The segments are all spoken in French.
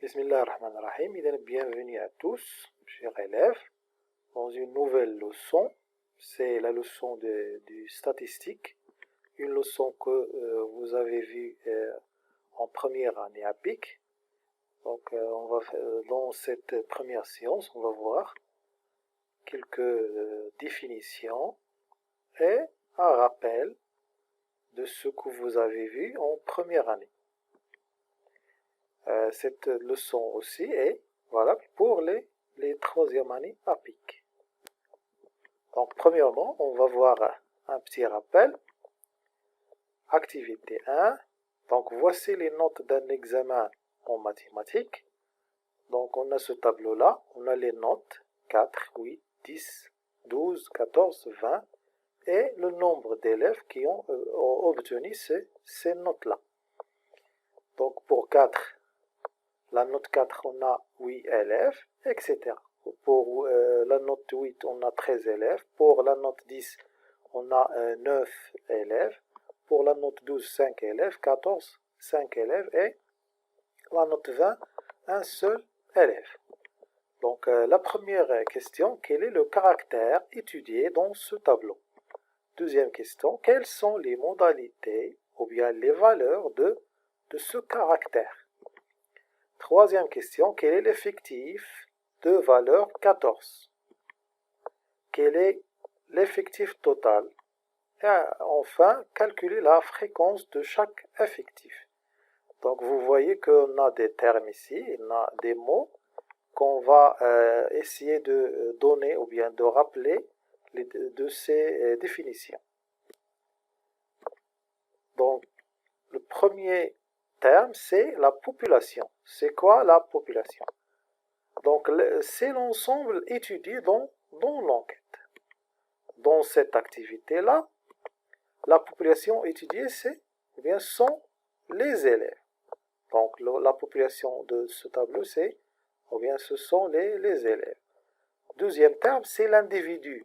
Bismillahirrahmanirrahim. Bienvenue à tous, chers élèves, dans une nouvelle leçon. C'est la leçon du statistique, une leçon que vous avez vue en première année à PIC. Donc, dans cette première séance, on va voir quelques définitions et un rappel de ce que vous avez vu en première année. Cette leçon aussi est valable pour les troisième années à PIC. Donc, premièrement, on va voir un petit rappel. Activité 1. Donc, voici les notes d'un examen en mathématiques. Donc, on a ce tableau-là. On a les notes 4, 8, 10, 12, 14, 20 et le nombre d'élèves qui ont obtenu ces notes-là. Donc, pour 4, la note 4, on a 8 élèves, etc. Pour la note 8, on a 13 élèves. Pour la note 10, on a 9 élèves. Pour la note 12, 5 élèves. 14, 5 élèves. Et la note 20, un seul élève. Donc, la première question, quel est le caractère étudié dans ce tableau? Deuxième question, quelles sont les modalités ou bien les valeurs de ce caractère? Troisième question, quel est l'effectif de valeur 14? Quel est l'effectif total? Et enfin, calculer la fréquence de chaque effectif. Donc, vous voyez qu'on a des termes ici, on a des mots qu'on va essayer de donner ou bien de rappeler de ces définitions. Donc, le premier terme, c'est la population. C'est quoi la population? Donc, c'est l'ensemble étudié dans l'enquête. Dans cette activité-là, la population étudiée, sont les élèves. Donc, la population de ce tableau, ce sont les élèves. Deuxième terme, c'est l'individu.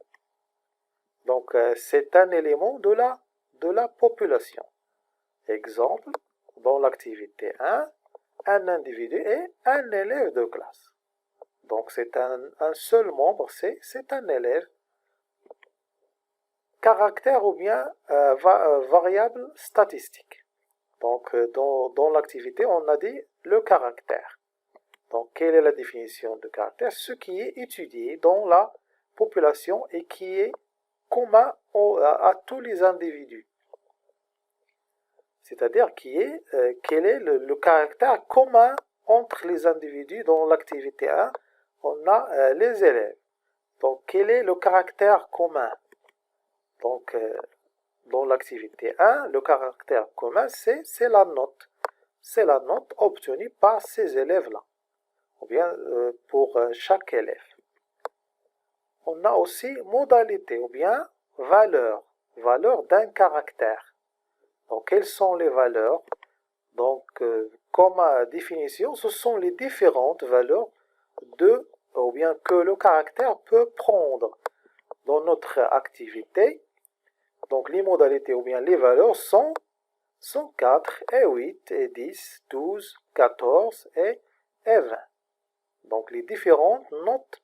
Donc, c'est un élément de la population. Exemple, dans l'activité 1, un individu est un élève de classe. Donc, c'est un seul membre, c'est un élève. Caractère ou bien variable statistique. Donc, dans l'activité, on a dit le caractère. Donc, quelle est la définition de caractère? Ce qui est étudié dans la population et qui est commun à tous les individus. C'est-à-dire quel est le caractère commun entre les individus. Dans l'activité 1, on a les élèves. Donc, quel est le caractère commun? Donc, dans l'activité 1, le caractère commun, c'est la note. C'est la note obtenue par ces élèves-là, ou bien pour chaque élève. On a aussi modalité, ou bien valeur d'un caractère. Donc, quelles sont les valeurs? Donc, comme définition, ce sont les différentes valeurs ou bien que le caractère peut prendre dans notre activité. Donc, les modalités ou bien les valeurs sont 4 et 8 et 10, 12, 14 et 20. Donc, les différentes notes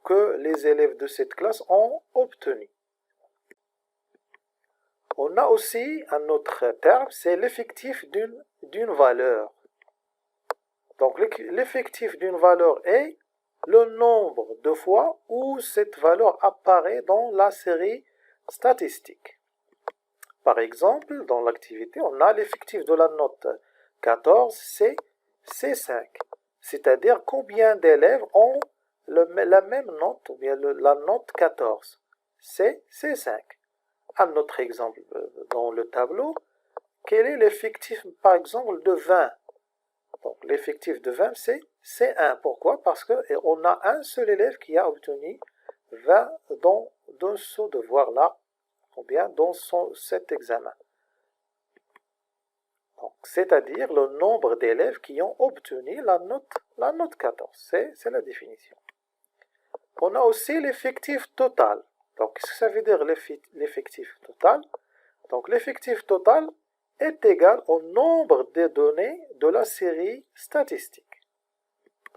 que les élèves de cette classe ont obtenues. On a aussi un autre terme, c'est l'effectif d'une valeur. Donc, l'effectif d'une valeur est le nombre de fois où cette valeur apparaît dans la série statistique. Par exemple, dans l'activité, on a l'effectif de la note 14, c'est 5. C'est-à-dire combien d'élèves ont la même note, ou bien la note 14. C'est 5. Un autre exemple dans le tableau, quel est l'effectif, par exemple, de 20? Donc, l'effectif de 20, c'est 1. Pourquoi? Parce qu'on a un seul élève qui a obtenu 20 dans ce devoir-là, ou bien dans cet examen. C'est-à-dire le nombre d'élèves qui ont obtenu la note 14. C'est la définition. On a aussi l'effectif total. Donc, qu'est-ce que ça veut dire l'effectif total? Donc, l'effectif total est égal au nombre des données de la série statistique.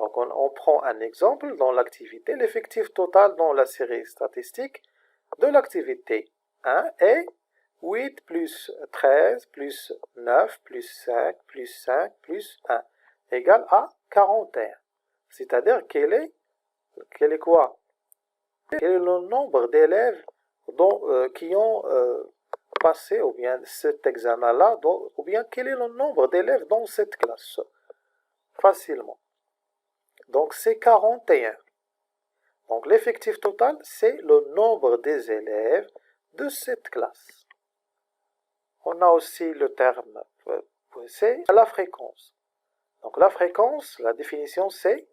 Donc on prend un exemple dans l'activité. L'effectif total dans la série statistique de l'activité 1 est 8 plus 13 plus 9 plus 5 plus 5 plus 1 égale à 41. C'est-à-dire quel est quoi? Quel est le nombre d'élèves qui ont passé ou bien cet examen-là, ou bien quel est le nombre d'élèves dans cette classe? Facilement. Donc c'est 41. Donc l'effectif total, c'est le nombre des élèves de cette classe. On a aussi le terme, c'est la fréquence. Donc la fréquence, la définition, c'est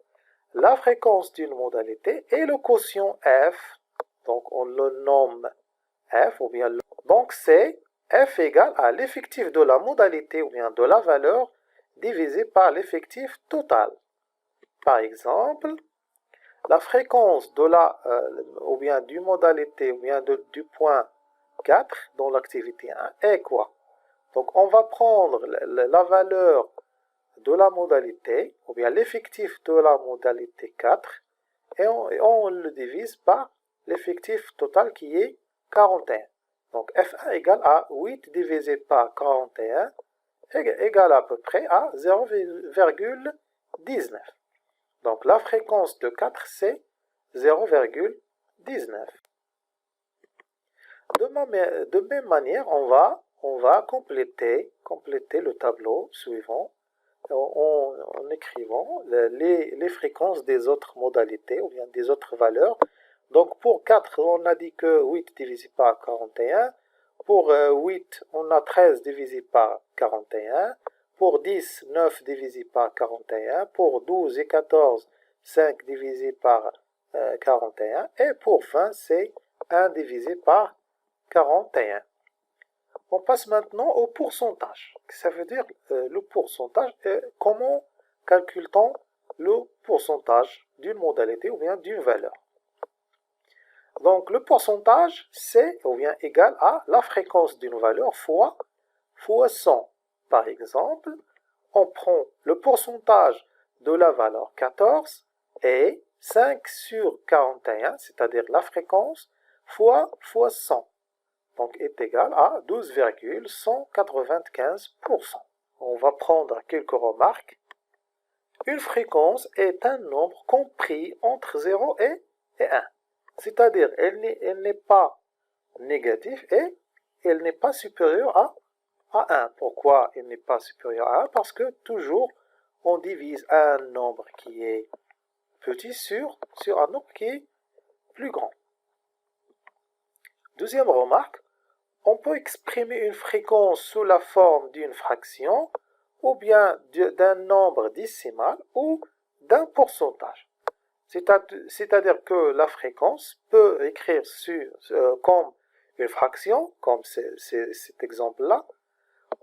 la fréquence d'une modalité et le quotient f, donc on le nomme f, ou bien donc c'est f égale à l'effectif de la modalité ou bien de la valeur divisé par l'effectif total. Par exemple, la fréquence de ou bien du modalité ou bien du point 4 dans l'activité 1 est quoi? Donc on va prendre la valeur de la modalité, ou bien l'effectif de la modalité 4, et on le divise par l'effectif total qui est 41. Donc F1 égale à 8 divisé par 41 égale à peu près à 0,19. Donc la fréquence de 4, c'est 0,19. De même manière, on va compléter le tableau suivant en écrivant les fréquences des autres modalités ou bien des autres valeurs. Donc pour 4, on a dit que 8 divisé par 41. Pour 8, on a 13 divisé par 41. Pour 10, 9 divisé par 41. Pour 12 et 14, 5 divisé par 41. Et pour 20, c'est 1 divisé par 41. On passe maintenant au pourcentage. Ça veut dire le pourcentage. Comment calcule-t-on le pourcentage d'une modalité ou bien d'une valeur? Donc le pourcentage, c'est ou bien égal à la fréquence d'une valeur fois 100. Par exemple, on prend le pourcentage de la valeur 14 et 5 sur 41, c'est-à-dire la fréquence, fois 100. Donc est égal à 12,195%. On va prendre quelques remarques. Une fréquence est un nombre compris entre 0 et 1. C'est-à-dire elle n'est pas négative et elle n'est pas supérieure à 1. Pourquoi elle n'est pas supérieure à 1? Parce que toujours on divise un nombre qui est petit sur un nombre qui est plus grand. Deuxième remarque, on peut exprimer une fréquence sous la forme d'une fraction ou bien d'un nombre décimal ou d'un pourcentage. C'est-à-dire que la fréquence peut écrire comme une fraction, comme cet exemple-là,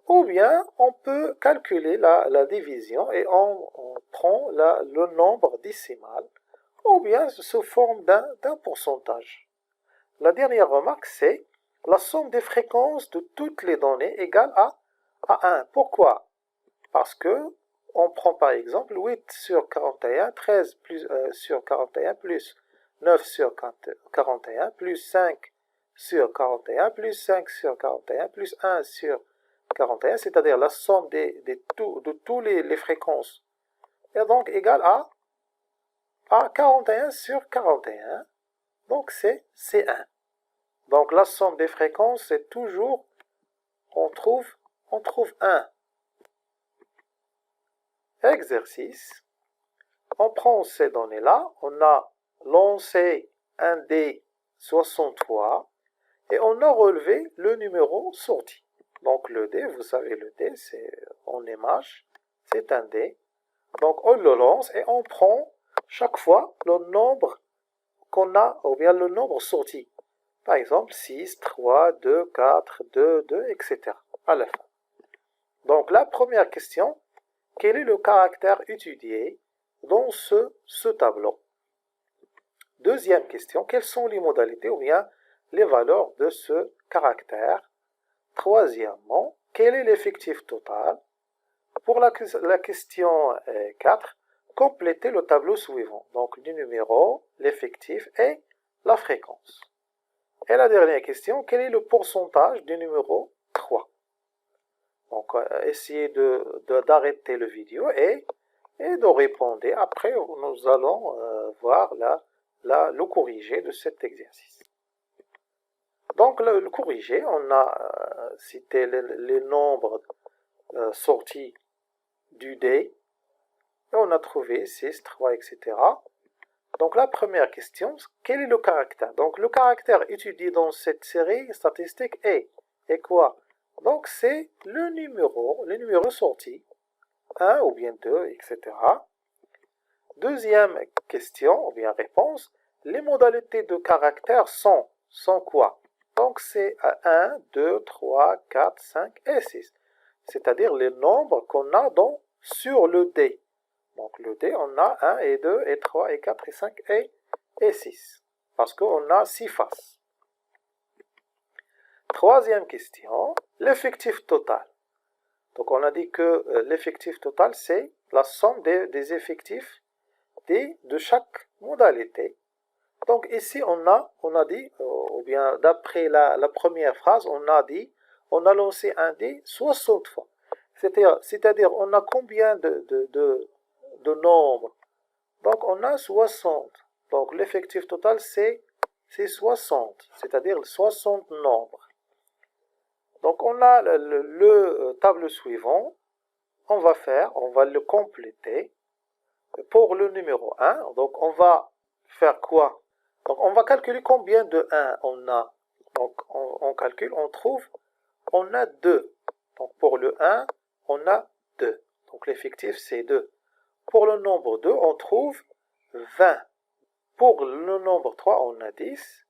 ou bien on peut calculer la division et on prend le nombre décimal, ou bien sous forme d'un pourcentage. La dernière remarque, c'est la somme des fréquences de toutes les données égale à 1. Pourquoi? Parce que on prend par exemple 8 sur 41, 13 sur 41, plus 9 sur 41, plus 5 sur 41, plus 5 sur 41, plus 1 sur 41, c'est-à-dire la somme de toutes les fréquences, est donc égale à 41 sur 41, donc c'est 1. Donc la somme des fréquences, c'est toujours, on trouve 1. Exercice. On prend ces données-là, on a lancé un dé 63 et on a relevé le numéro sorti. Donc le dé, vous savez le dé, c'est en image, c'est un dé. Donc on le lance et on prend chaque fois le nombre qu'on a, ou bien le nombre sorti. Par exemple 6, 3, 2, 4, 2, 2, etc. à la fin. Donc la première question, quel est le caractère étudié dans ce tableau? Deuxième question, quelles sont les modalités ou bien les valeurs de ce caractère? Troisièmement, quel est l'effectif total? Pour la question 4, compléter le tableau suivant. Donc, le numéro, l'effectif et la fréquence. Et la dernière question, quel est le pourcentage du numéro 3? Donc, essayez d'arrêter le vidéo et de répondre. Après, nous allons voir le corrigé de cet exercice. Donc, le corrigé, on a cité les nombres sortis du D. Et on a trouvé 6, 3, etc. Donc, la première question, quel est le caractère? Donc, le caractère étudié dans cette série statistique est quoi? Donc, c'est le numéro sorti, 1 ou bien 2, etc. Deuxième question, ou bien réponse, les modalités de caractère sont quoi? Donc, c'est 1, 2, 3, 4, 5 et 6. C'est-à-dire les nombres qu'on a sur le D. Donc, le D, on a 1 et 2 et 3 et 4 et 5 et 6. Parce qu'on a 6 faces. Troisième question, l'effectif total. Donc, on a dit que l'effectif total, c'est la somme des effectifs de chaque modalité. Donc, ici, on a dit, ou bien d'après la première phrase, on a lancé un dé 60 fois. C'est-à-dire, on a combien de nombres? Donc, on a 60. Donc, l'effectif total, c'est 60, c'est-à-dire 60 nombres. Donc, on a le tableau suivant. On va le compléter. Pour le numéro 1, donc on va faire quoi? Donc, on va calculer combien de 1 on a. Donc, on calcule, on trouve, on a 2. Donc, pour le 1, on a 2. Donc, l'effectif, c'est 2. Pour le nombre 2, on trouve 20. Pour le nombre 3, on a 10.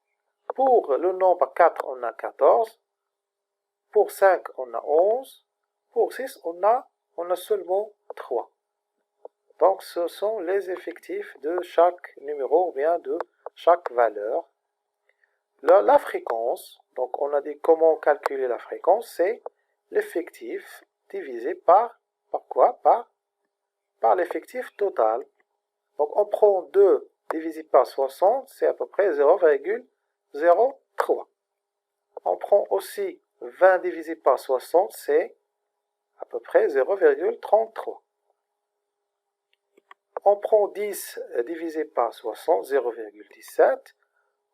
Pour le nombre 4, on a 14. Pour 5, on a 11. Pour 6, on a seulement 3. Donc, ce sont les effectifs de chaque numéro ou bien de chaque valeur. La fréquence, donc on a dit comment calculer la fréquence, c'est l'effectif divisé par quoi? Par l'effectif total. Donc, on prend 2 divisé par 60, c'est à peu près 0,03. On prend aussi 20 divisé par 60, c'est à peu près 0,33. On prend 10 divisé par 60, 0,17.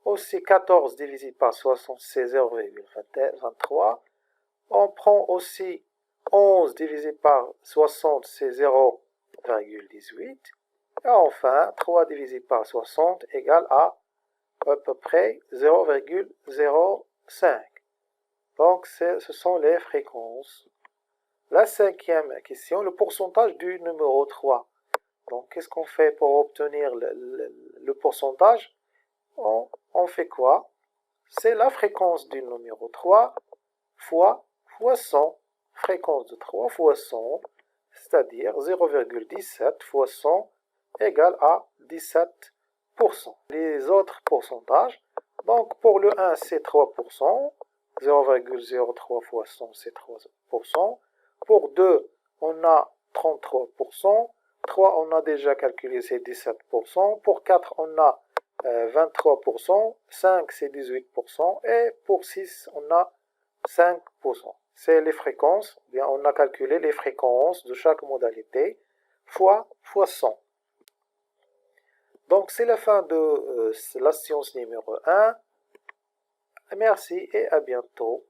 Aussi 14 divisé par 60, c'est 0,23. On prend aussi 11 divisé par 60, c'est 0,18. Et enfin, 3 divisé par 60 égale à peu près 0,05. Donc, ce sont les fréquences. La cinquième question, le pourcentage du numéro 3. Donc, qu'est-ce qu'on fait pour obtenir le pourcentage? On fait quoi? C'est la fréquence du numéro 3 fois 100. Fréquence de 3 fois 100, c'est-à-dire 0,17 fois 100 égale à 17%. Les autres pourcentages, donc pour le 1, c'est 3%. 0,03 fois 100, c'est 3%. Pour 2, on a 33%. 3, on a déjà calculé, c'est 17%. Pour 4, on a 23%. 5, c'est 18%. Et pour 6, on a 5%. C'est les fréquences. Bien, on a calculé les fréquences de chaque modalité fois 100. Donc, c'est la fin de la séance numéro 1. Merci et à bientôt.